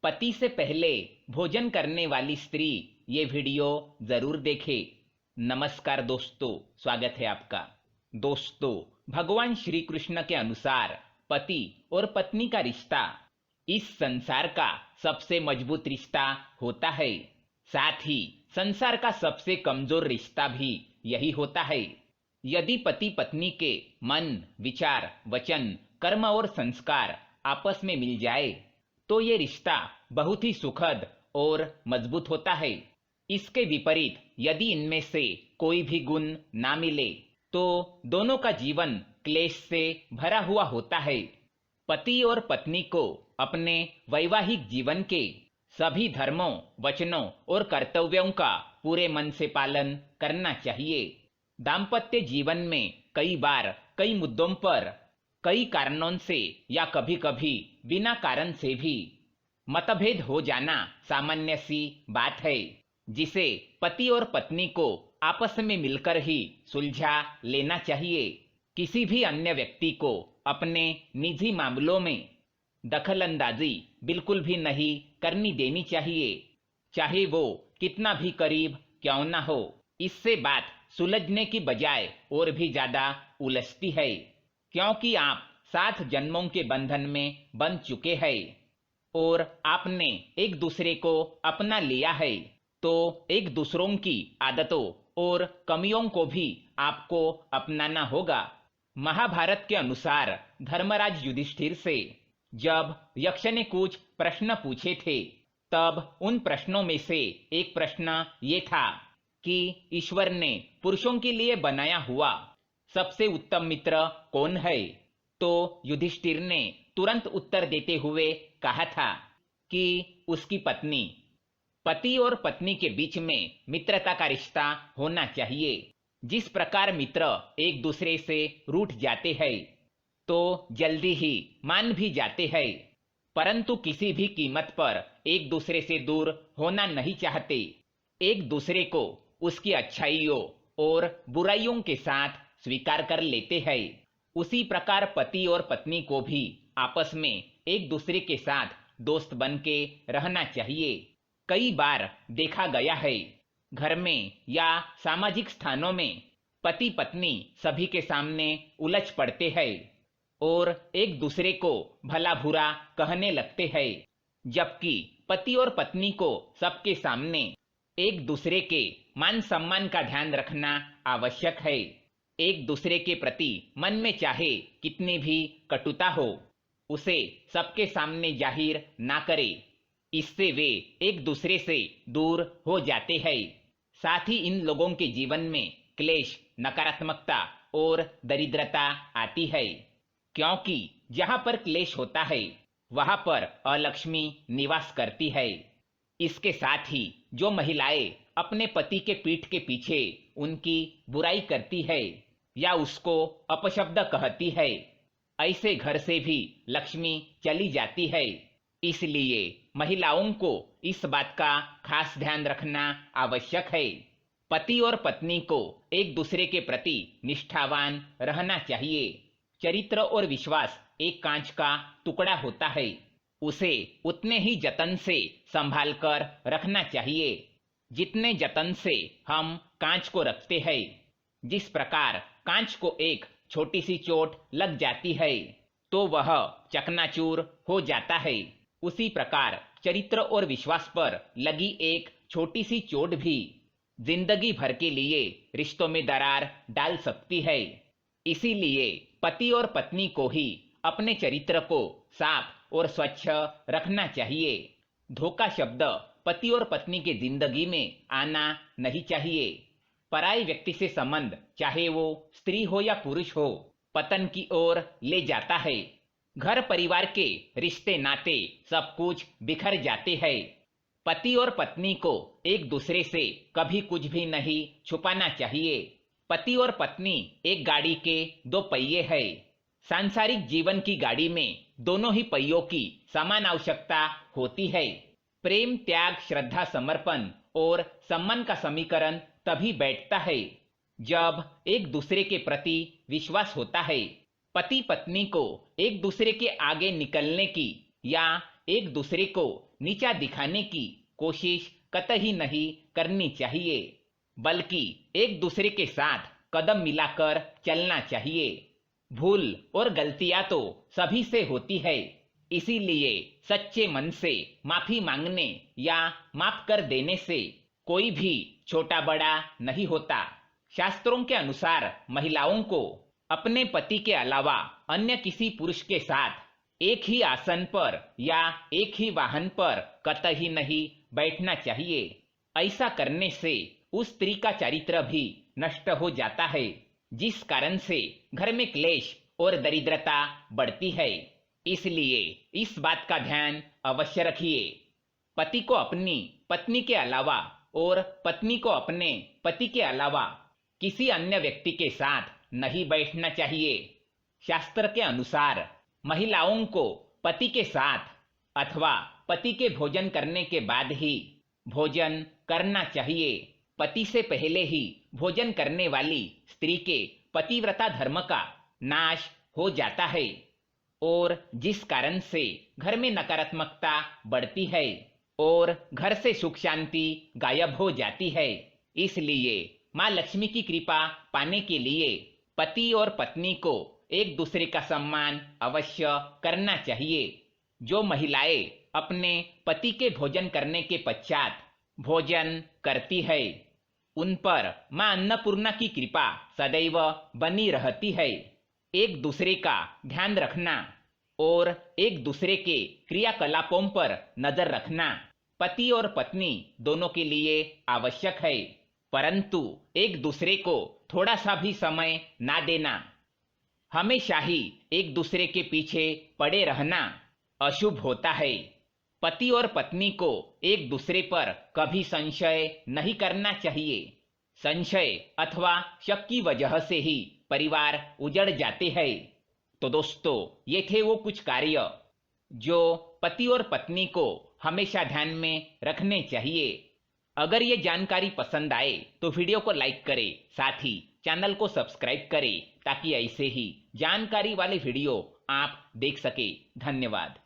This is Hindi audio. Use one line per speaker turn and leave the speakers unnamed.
पति से पहले भोजन करने वाली स्त्री ये वीडियो जरूर देखे। नमस्कार दोस्तों, स्वागत है आपका। दोस्तों, भगवान श्री कृष्ण के अनुसार पति और पत्नी का रिश्ता इस संसार का सबसे मजबूत रिश्ता होता है। साथ ही संसार का सबसे कमजोर रिश्ता भी यही होता है। यदि पति पत्नी के मन, विचार, वचन, कर्म और संस्कार आपस में मिल जाए तो ये रिश्ता बहुत ही सुखद और मजबूत होता है। इसके विपरीत यदि इनमें से कोई भी गुण ना मिले तो दोनों का जीवन क्लेश से भरा हुआ होता है। पति और पत्नी को अपने वैवाहिक जीवन के सभी धर्मों, वचनों और कर्तव्यों का पूरे मन से पालन करना चाहिए। दाम्पत्य जीवन में कई बार कई मुद्दों पर कई कारणों से या कभी कभी बिना कारण से भी मतभेद हो जाना सामान्य सी बात है, जिसे पति और पत्नी को आपस में मिलकर ही सुलझा लेना चाहिए। किसी भी अन्य व्यक्ति को अपने निजी मामलों में दखलंदाजी बिल्कुल भी नहीं करनी देनी चाहिए, चाहे वो कितना भी करीब क्यों ना हो। इससे बात सुलझने की बजाय और भी ज्यादा उलझती है, क्योंकि आप 7 जन्मों के बंधन में बंध चुके हैं और आपने एक दूसरे को अपना लिया है, तो एक दूसरों की आदतों और कमियों को भी आपको अपनाना होगा। महाभारत के अनुसार धर्मराज युधिष्ठिर से जब यक्ष ने कुछ प्रश्न पूछे थे, तब उन प्रश्नों में से एक प्रश्न ये था कि ईश्वर ने पुरुषों के लिए बनाया हुआ सबसे उत्तम मित्र कौन है? तो युधिष्ठिर ने तुरंत उत्तर देते हुए कहा था कि उसकी पत्नी। पति और पत्नी के बीच में मित्रता का रिश्ता होना चाहिए। जिस प्रकार मित्र एक दूसरे से रूठ जाते हैं तो जल्दी ही मान भी जाते हैं, परंतु किसी भी कीमत पर एक दूसरे से दूर होना नहीं चाहते। एक दूसरे को उसकी अच्छाइयों और बुराइयों के साथ स्वीकार कर लेते हैं। उसी प्रकार पति और पत्नी को भी आपस में एक दूसरे के साथ दोस्त बन के रहना चाहिए। कई बार देखा गया है, घर में या सामाजिक स्थानों में पति पत्नी सभी के सामने उलझ पड़ते हैं और एक दूसरे को भला बुरा कहने लगते हैं, जबकि पति और पत्नी को सबके सामने एक दूसरे के मान सम्मान का ध्यान रखना आवश्यक है। एक दूसरे के प्रति मन में चाहे कितनी भी कटुता हो, उसे सबके सामने जाहिर ना करे। इससे वे एक दूसरे से दूर हो जाते हैं। साथ ही इन लोगों के जीवन में क्लेश, नकारात्मकता और दरिद्रता आती है, क्योंकि जहां पर क्लेश होता है वहां पर अलक्ष्मी निवास करती है। इसके साथ ही जो महिलाएं अपने पति के पीठ के पीछे उनकी बुराई करती है या उसको अपशब्द कहती है, ऐसे घर से भी लक्ष्मी चली जाती है। इसलिए महिलाओं को इस बात का खास ध्यान रखना आवश्यक है। पति और पत्नी को एक दूसरे के प्रति निष्ठावान रहना चाहिए। चरित्र और विश्वास एक कांच का टुकड़ा होता है, उसे उतने ही जतन से संभाल कर रखना चाहिए जितने जतन से हम कांच को रखते हैं। जिस प्रकार कांच को एक छोटी सी चोट लग जाती है तो वह चकनाचूर हो जाता है, उसी प्रकार चरित्र और विश्वास पर लगी एक छोटी सी चोट भी जिंदगी भर के लिए रिश्तों में दरार डाल सकती है। इसीलिए पति और पत्नी को ही अपने चरित्र को साफ और स्वच्छ रखना चाहिए। धोखा शब्द पति और पत्नी के जिंदगी में आना नहीं चाहिए। पराई व्यक्ति से संबंध, चाहे वो स्त्री हो या पुरुष हो, पतन की ओर ले जाता है। घर परिवार के रिश्ते नाते सब कुछ बिखर जाते हैं। पति और पत्नी को एक दूसरे से कभी कुछ भी नहीं छुपाना चाहिए। पति और पत्नी एक गाड़ी के 2 पहिए हैं। सांसारिक जीवन की गाड़ी में दोनों ही पहियों की समान आवश्यकता होती है। प्रेम, त्याग, श्रद्धा, समर्पण और सम्मान का समीकरण तभी बैठता है जब एक दूसरे के प्रति विश्वास होता है। पति पत्नी को एक दूसरे के आगे निकलने की या एक दूसरे को नीचा दिखाने की कोशिश कतई नहीं करनी चाहिए, बल्कि एक दूसरे के साथ कदम मिलाकर चलना चाहिए। भूल और गलतियां तो सभी से होती है, इसीलिए सच्चे मन से माफी मांगने या माफ कर देने से कोई भी छोटा बड़ा नहीं होता। शास्त्रों के अनुसार महिलाओं को अपने पति के अलावा अन्य किसी पुरुष के साथ एक ही आसन पर या एक ही वाहन पर कतई नहीं बैठना चाहिए। ऐसा करने से उस स्त्री का चरित्र भी नष्ट हो जाता है, जिस कारण से घर में क्लेश और दरिद्रता बढ़ती है। इसलिए इस बात का ध्यान अवश्य रखिए। पति को अपनी पत्नी के अलावा और पत्नी को अपने पति के अलावा किसी अन्य व्यक्ति के साथ नहीं बैठना चाहिए। शास्त्र के अनुसार महिलाओं को पति के साथ अथवा पति के भोजन करने के बाद ही भोजन करना चाहिए। पति से पहले ही भोजन करने वाली स्त्री के पतिव्रता धर्म का नाश हो जाता है और जिस कारण से घर में नकारात्मकता बढ़ती है और घर से सुख शांति गायब हो जाती है। इसलिए माँ लक्ष्मी की कृपा पाने के लिए पति और पत्नी को एक दूसरे का सम्मान अवश्य करना चाहिए। जो महिलाएं अपने पति के भोजन करने के पश्चात भोजन करती है, उन पर मां अन्नपूर्णा की कृपा सदैव बनी रहती है। एक दूसरे का ध्यान रखना और एक दूसरे के क्रियाकलापों पर नजर रखना पति और पत्नी दोनों के लिए आवश्यक है, परंतु एक दूसरे को थोड़ा सा भी समय ना देना, हमेशा ही एक दूसरे के पीछे पड़े रहना अशुभ होता है। पति और पत्नी को एक दूसरे पर कभी संशय नहीं करना चाहिए। संशय अथवा शक की वजह से ही परिवार उजड़ जाते हैं। तो दोस्तों, ये थे वो कुछ कार्य जो पति और पत्नी को हमेशा ध्यान में रखने चाहिए। अगर ये जानकारी पसंद आए तो वीडियो को लाइक करें, साथ ही चैनल को सब्सक्राइब करें ताकि ऐसे ही जानकारी वाले वीडियो आप देख सके। धन्यवाद।